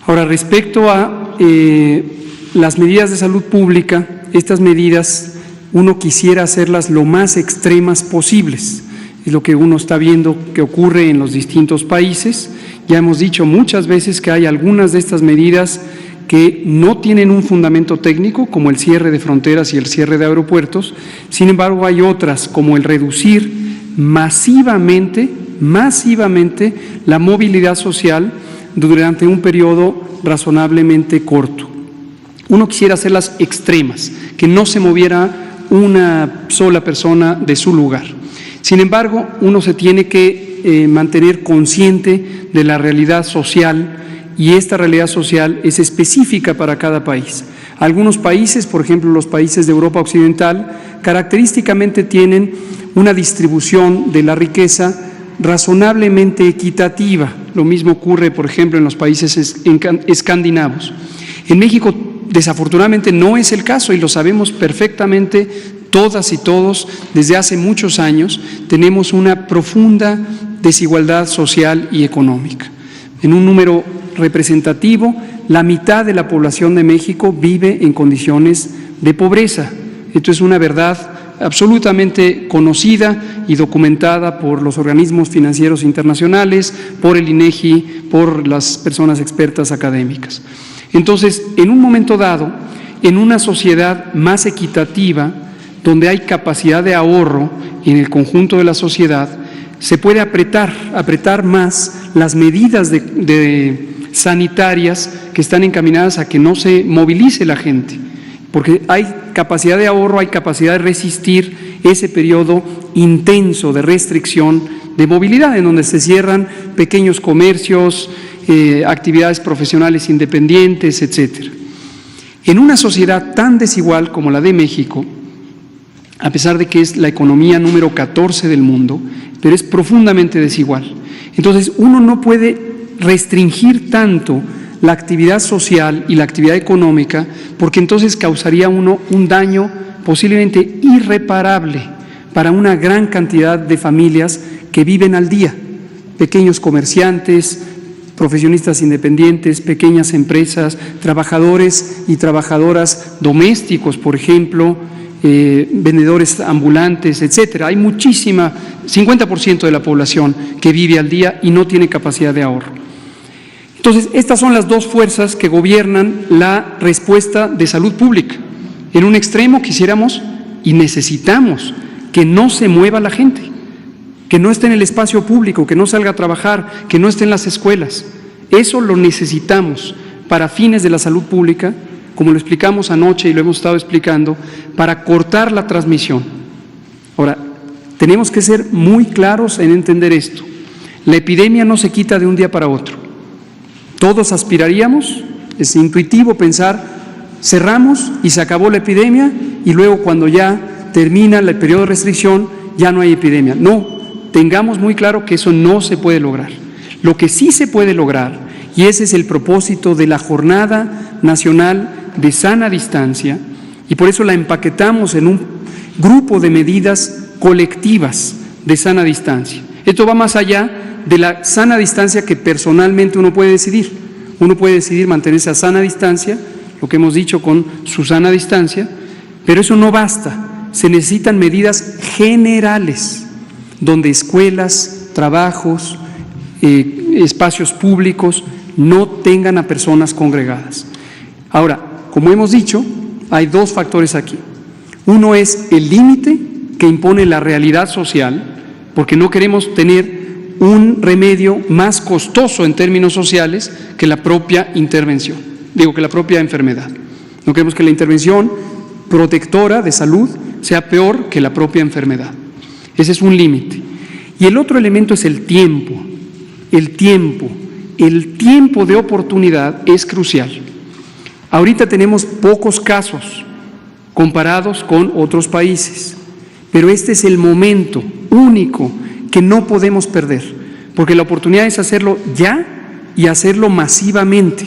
Ahora, respecto a las medidas de salud pública, estas medidas uno quisiera hacerlas lo más extremas posibles. Es lo que uno está viendo que ocurre en los distintos países. Ya hemos dicho muchas veces que hay algunas de estas medidas que no tienen un fundamento técnico, como el cierre de fronteras y el cierre de aeropuertos. Sin embargo, hay otras, como el reducir masivamente la movilidad social durante un periodo razonablemente corto. Uno quisiera hacerlas extremas, que no se moviera una sola persona de su lugar. Sin embargo, uno se tiene que mantener consciente de la realidad social, y esta realidad social es específica para cada país. Algunos países, por ejemplo los países de Europa Occidental, característicamente tienen una distribución de la riqueza razonablemente equitativa. Lo mismo ocurre, por ejemplo, en los países escandinavos. En México, desafortunadamente, no es el caso, y lo sabemos perfectamente todas y todos desde hace muchos años. Tenemos una profunda desigualdad social y económica. En un número representativo, la mitad de la población de México vive en condiciones de pobreza. Esto es una verdad absolutamente conocida y documentada por los organismos financieros internacionales, por el INEGI, por las personas expertas académicas. Entonces, en un momento dado, en una sociedad más equitativa, donde hay capacidad de ahorro en el conjunto de la sociedad, se puede apretar más las medidas sanitarias que están encaminadas a que no se movilice la gente, porque hay capacidad de ahorro, hay capacidad de resistir ese periodo intenso de restricción de movilidad, en donde se cierran pequeños comercios, actividades profesionales independientes, etcétera. En una sociedad tan desigual como la de México, a pesar de que es la economía número 14 del mundo, pero es profundamente desigual. Entonces, uno no puede restringir tanto la actividad social y la actividad económica, porque entonces causaría uno un daño posiblemente irreparable para una gran cantidad de familias que viven al día, pequeños comerciantes, profesionistas independientes, pequeñas empresas, trabajadores y trabajadoras domésticos, por ejemplo, vendedores ambulantes, etcétera. Hay muchísima, 50% de la población que vive al día y no tiene capacidad de ahorro. Entonces, estas son las dos fuerzas que gobiernan la respuesta de salud pública. En un extremo quisiéramos y necesitamos que no se mueva la gente, que no esté en el espacio público, que no salga a trabajar, que no esté en las escuelas. Eso lo necesitamos para fines de la salud pública, como lo explicamos anoche y lo hemos estado explicando, para cortar la transmisión. Ahora, tenemos que ser muy claros en entender esto. La epidemia no se quita de un día para otro. Todos aspiraríamos, es intuitivo pensar, cerramos y se acabó la epidemia, y luego cuando ya termina el periodo de restricción ya no hay epidemia. No, tengamos muy claro que eso no se puede lograr. Lo que sí se puede lograr, y ese es el propósito de la Jornada Nacional de Sana Distancia, y por eso la empaquetamos en un grupo de medidas colectivas de sana distancia. Esto va más allá de la sana distancia que personalmente uno puede decidir. Uno puede decidir mantenerse a sana distancia, lo que hemos dicho con su sana distancia, pero eso no basta. Se necesitan medidas generales, donde escuelas, trabajos, espacios públicos no tengan a personas congregadas. Ahora, como hemos dicho, hay dos factores aquí. Uno es el límite que impone la realidad social, porque no queremos tener un remedio más costoso en términos sociales que la propia intervención, que la propia enfermedad. No queremos que la intervención protectora de salud sea peor que la propia enfermedad. Ese es un límite. Y el otro elemento es el tiempo. El tiempo de oportunidad es crucial. Ahorita tenemos pocos casos comparados con otros países, pero este es el momento único que no podemos perder, porque la oportunidad es hacerlo ya y hacerlo masivamente,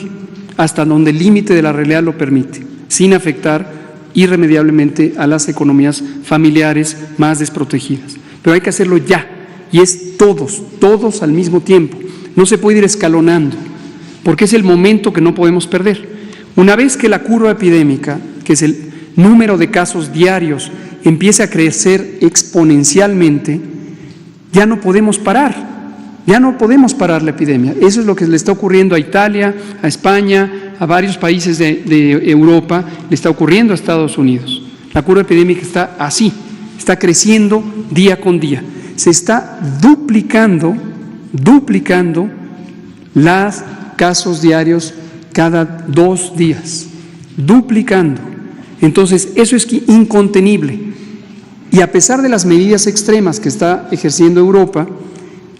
hasta donde el límite de la realidad lo permite, sin afectar irremediablemente a las economías familiares más desprotegidas. Pero hay que hacerlo ya, y es todos al mismo tiempo. No se puede ir escalonando. porque es el momento que no podemos perder. Una vez que la curva epidémica, que es el número de casos diarios, empiece a crecer exponencialmente, ya no podemos parar. Ya no podemos parar la epidemia. Eso es lo que le está ocurriendo a Italia, a España, a varios países de Europa, le está ocurriendo a Estados Unidos. La curva epidémica está así, está creciendo día con día. Se está duplicando los casos diarios cada 2 días. Duplicando. Entonces, eso es incontenible. Y a pesar de las medidas extremas que está ejerciendo Europa,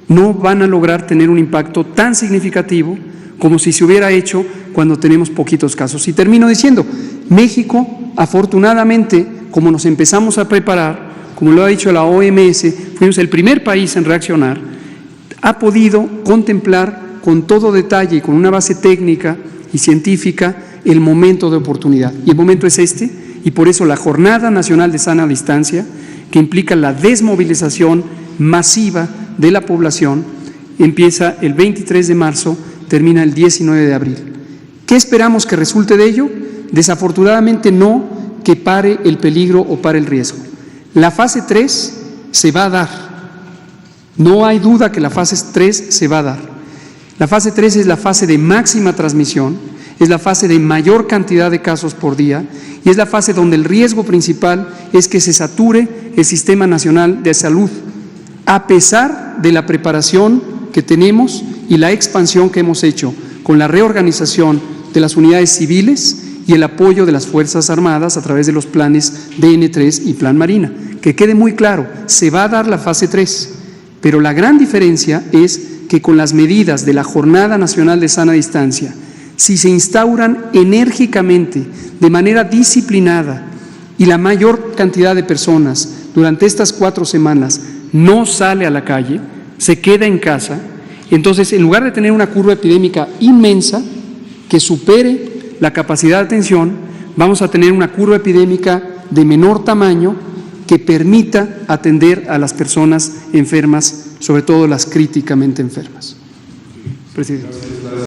no van a lograr tener un impacto tan significativo como si se hubiera hecho cuando tenemos poquitos casos. Y termino diciendo, México, afortunadamente, como nos empezamos a preparar, como lo ha dicho la OMS, fuimos el primer país en reaccionar, ha podido contemplar con todo detalle y con una base técnica y científica el momento de oportunidad. Y el momento es este, y por eso la Jornada Nacional de Sana Distancia, que implica la desmovilización masiva de la población, empieza el 23 de marzo, termina el 19 de abril. ¿Qué esperamos que resulte de ello? Desafortunadamente no que pare el peligro o pare el riesgo. La fase 3 se va a dar. No hay duda que la fase 3 se va a dar. La fase 3 es la fase de máxima transmisión, es la fase de mayor cantidad de casos por día y es la fase donde el riesgo principal es que se sature el Sistema Nacional de Salud, a pesar de la preparación que tenemos y la expansión que hemos hecho con la reorganización de las unidades civiles y el apoyo de las Fuerzas Armadas a través de los planes DN3 y Plan Marina. Que quede muy claro, se va a dar la fase 3, pero la gran diferencia es que con las medidas de la Jornada Nacional de Sana Distancia, si se instauran enérgicamente, de manera disciplinada, y la mayor cantidad de personas durante estas 4 semanas no sale a la calle, se queda en casa, entonces en lugar de tener una curva epidémica inmensa que supere la capacidad de atención, vamos a tener una curva epidémica de menor tamaño que permita atender a las personas enfermas, sobre todo las críticamente enfermas. Presidente.